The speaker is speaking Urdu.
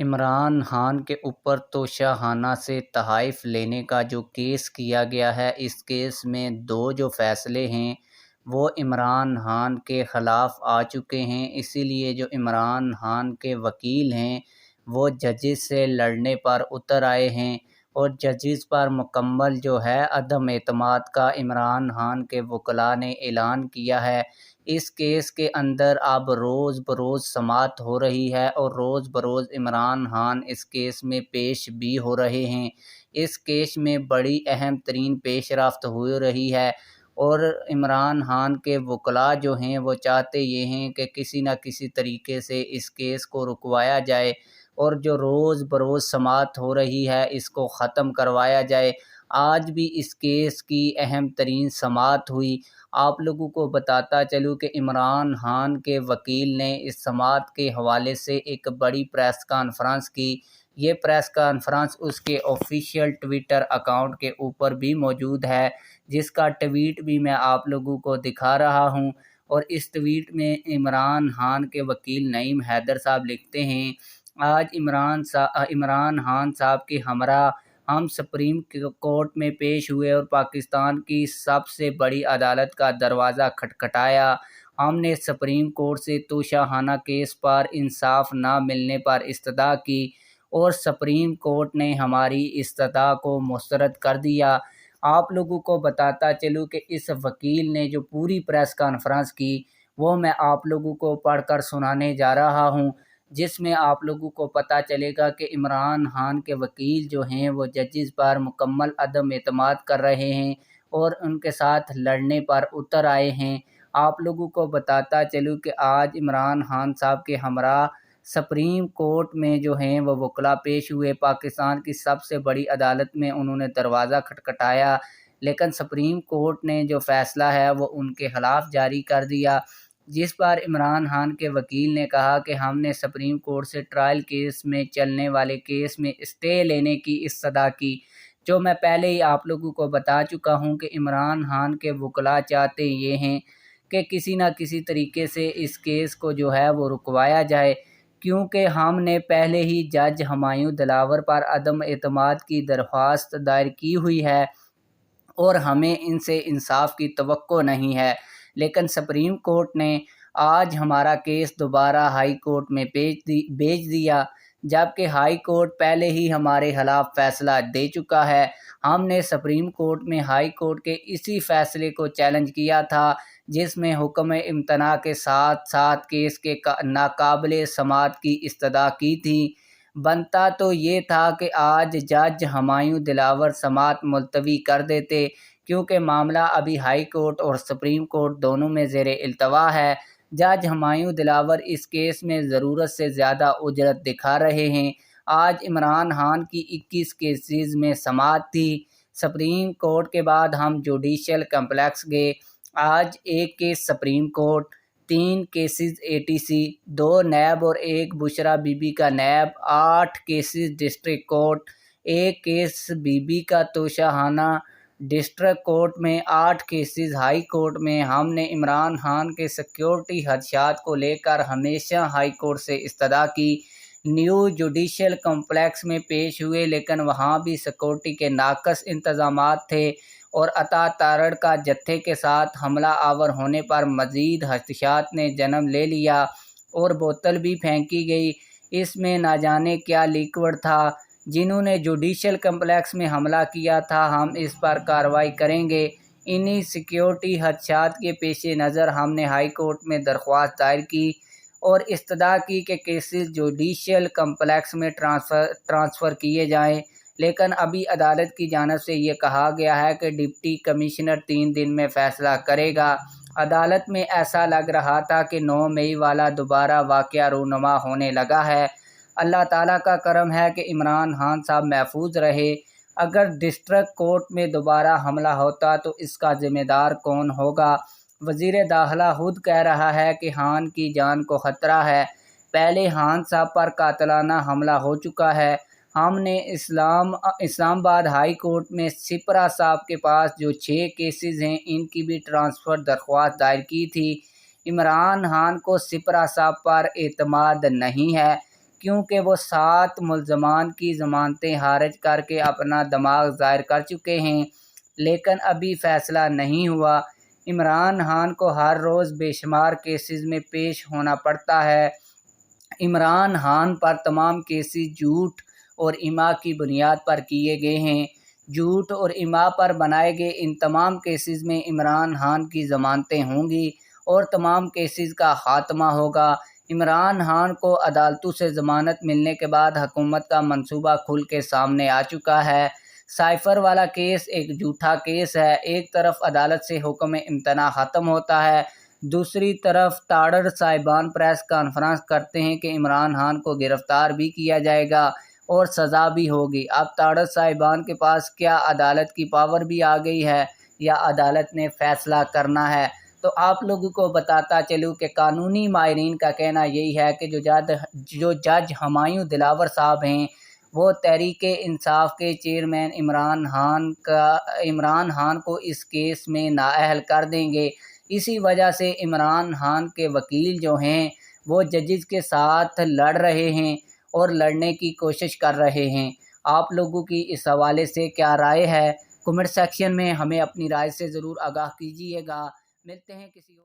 عمران خان کے اوپر توشیحانہ سے تحائف لینے کا جو کیس کیا گیا ہے، اس کیس میں دو جو فیصلے ہیں وہ عمران خان کے خلاف آ چکے ہیں۔ اسی لیے جو عمران خان کے وکیل ہیں وہ ججز سے لڑنے پر اتر آئے ہیں، اور ججز پر مکمل جو ہے عدم اعتماد کا عمران خان کے وکلاء نے اعلان کیا ہے۔ اس کیس کے اندر اب روز بروز سماعت ہو رہی ہے، اور روز بروز عمران خان اس کیس میں پیش بھی ہو رہے ہیں۔ اس کیس میں بڑی اہم ترین پیش رفت ہو رہی ہے، اور عمران خان کے وکلاء جو ہیں وہ چاہتے یہ ہیں کہ کسی نہ کسی طریقے سے اس کیس کو رکوایا جائے، اور جو روز بروز سماعت ہو رہی ہے اس کو ختم کروایا جائے۔ آج بھی اس کیس کی اہم ترین سماعت ہوئی۔ آپ لوگوں کو بتاتا چلوں کہ عمران خان کے وکیل نے اس سماعت کے حوالے سے ایک بڑی پریس کانفرنس کی۔ یہ پریس کانفرنس اس کے آفیشیل ٹویٹر اکاؤنٹ کے اوپر بھی موجود ہے، جس کا ٹویٹ بھی میں آپ لوگوں کو دکھا رہا ہوں۔ اور اس ٹویٹ میں عمران خان کے وکیل نعیم حیدر صاحب لکھتے ہیں، آج عمران خان صاحب کے ہمراہ ہم سپریم کورٹ میں پیش ہوئے اور پاکستان کی سب سے بڑی عدالت کا دروازہ کھٹکھٹایا۔ ہم نے سپریم کورٹ سے توشیحانہ کیس پر انصاف نہ ملنے پر استدعا کی، اور سپریم کورٹ نے ہماری استدعا کو مسترد کر دیا۔ آپ لوگوں کو بتاتا چلوں کہ اس وکیل نے جو پوری پریس کانفرنس کی وہ میں آپ لوگوں کو پڑھ کر سنانے جا رہا ہوں، جس میں آپ لوگوں کو پتہ چلے گا کہ عمران خان کے وکیل جو ہیں وہ ججز پر مکمل عدم اعتماد کر رہے ہیں اور ان کے ساتھ لڑنے پر اتر آئے ہیں۔ آپ لوگوں کو بتاتا چلوں کہ آج عمران خان صاحب کے ہمراہ سپریم کورٹ میں جو ہیں وہ وکلاء پیش ہوئے۔ پاکستان کی سب سے بڑی عدالت میں انہوں نے دروازہ کھٹکھٹایا، لیکن سپریم کورٹ نے جو فیصلہ ہے وہ ان کے خلاف جاری کر دیا، جس پر عمران خان کے وکیل نے کہا کہ ہم نے سپریم کورٹ سے ٹرائل کیس میں چلنے والے کیس میں اسٹے لینے کی استدعا کی۔ جو میں پہلے ہی آپ لوگوں کو بتا چکا ہوں کہ عمران خان کے وکلاء چاہتے یہ ہیں کہ کسی نہ کسی طریقے سے اس کیس کو جو ہے وہ رکوایا جائے، کیونکہ ہم نے پہلے ہی جج ہمایوں دلاور پر عدم اعتماد کی درخواست دائر کی ہوئی ہے، اور ہمیں ان سے انصاف کی توقع نہیں ہے۔ لیکن سپریم کورٹ نے آج ہمارا کیس دوبارہ ہائی کورٹ میں بھیج دیا، جبکہ ہائی کورٹ پہلے ہی ہمارے خلاف فیصلہ دے چکا ہے۔ ہم نے سپریم کورٹ میں ہائی کورٹ کے اسی فیصلے کو چیلنج کیا تھا، جس میں حکم امتناع کے ساتھ ساتھ کیس کے ناقابل سماعت کی استدعا کی تھی۔ بنتا تو یہ تھا کہ آج جج ہمایوں دلاور سماعت ملتوی کر دیتے، کیونکہ معاملہ ابھی ہائی کورٹ اور سپریم کورٹ دونوں میں زیر التوا ہے۔ جج ہمایوں دلاور اس کیس میں ضرورت سے زیادہ اجرت دکھا رہے ہیں۔ آج عمران خان کی 21 کیسز میں سماعت تھی۔ سپریم کورٹ کے بعد ہم جوڈیشل کمپلیکس گئے۔ آج ایک case supreme court, 3 cases ATC، 2 NAB اور 1 بشرا بی بی کا NAB, 8 cases district court, 1 case Bibi Bibi کا توشیحانہ ڈسٹرکٹ کورٹ میں، 8 کیسز ہائی کورٹ میں۔ ہم نے عمران خان کے سیکیورٹی خدشات کو لے کر ہمیشہ ہائی کورٹ سے استدعا کی۔ نیو جوڈیشل کمپلیکس میں پیش ہوئے، لیکن وہاں بھی سیکورٹی کے ناقص انتظامات تھے، اور عطا تارڑ کا جتھے کے ساتھ حملہ آور ہونے پر مزید خدشات نے جنم لے لیا، اور بوتل بھی پھینکی گئی۔ اس میں نہ جانے کیا لیکوڈ تھا۔ جنہوں نے جوڈیشل کمپلیکس میں حملہ کیا تھا ہم اس پر کارروائی کریں گے۔ انہی سیکیورٹی خدشات کے پیش نظر ہم نے ہائی کورٹ میں درخواست دائر کی اور استدعا کی کہ کیسز جوڈیشل کمپلیکس میں ٹرانسفر کیے جائیں، لیکن ابھی عدالت کی جانب سے یہ کہا گیا ہے کہ ڈپٹی کمشنر 3 دن میں فیصلہ کرے گا۔ عدالت میں ایسا لگ رہا تھا کہ 9 مئی والا دوبارہ واقعہ رونما ہونے لگا ہے۔ اللہ تعالیٰ کا کرم ہے کہ عمران خان صاحب محفوظ رہے۔ اگر ڈسٹرکٹ کورٹ میں دوبارہ حملہ ہوتا تو اس کا ذمہ دار کون ہوگا؟ وزیر داخلہ خود کہہ رہا ہے کہ خان کی جان کو خطرہ ہے۔ پہلے خان صاحب پر قاتلانہ حملہ ہو چکا ہے۔ ہم نے اسلام آباد ہائی کورٹ میں سپرا صاحب کے پاس جو 6 کیسز ہیں ان کی بھی ٹرانسفر درخواست دائر کی تھی۔ عمران خان کو سپرا صاحب پر اعتماد نہیں ہے، کیونکہ وہ 7 ملزمان کی ضمانتیں خارج کر کے اپنا دماغ ظاہر کر چکے ہیں، لیکن ابھی فیصلہ نہیں ہوا۔ عمران خان کو ہر روز بے شمار کیسز میں پیش ہونا پڑتا ہے۔ عمران خان پر تمام کیسز جھوٹ اور ایما کی بنیاد پر کیے گئے ہیں۔ جھوٹ اور ایما پر بنائے گئے ان تمام کیسز میں عمران خان کی ضمانتیں ہوں گی اور تمام کیسز کا خاتمہ ہوگا۔ عمران خان کو عدالتوں سے ضمانت ملنے کے بعد حکومت کا منصوبہ کھل کے سامنے آ چکا ہے۔ سائفر والا کیس ایک جھوٹا کیس ہے۔ ایک طرف عدالت سے حکم امتناع ختم ہوتا ہے، دوسری طرف تاڑر صاحبان پریس کانفرنس کرتے ہیں کہ عمران خان کو گرفتار بھی کیا جائے گا اور سزا بھی ہوگی۔ اب تاڑر صاحبان کے پاس کیا عدالت کی پاور بھی آ گئی ہے یا عدالت نے فیصلہ کرنا ہے؟ تو آپ لوگوں کو بتاتا چلوں کہ قانونی ماہرین کا کہنا یہی ہے کہ جو جج ہمایوں دلاور صاحب ہیں وہ تحریک انصاف کے چیئرمین عمران خان کو اس کیس میں نااہل کر دیں گے۔ اسی وجہ سے عمران خان کے وکیل جو ہیں وہ ججز کے ساتھ لڑ رہے ہیں اور لڑنے کی کوشش کر رہے ہیں۔ آپ لوگوں کی اس حوالے سے کیا رائے ہے؟ کمنٹ سیکشن میں ہمیں اپنی رائے سے ضرور آگاہ کیجیے گا۔ ملتے ہیں کسی اور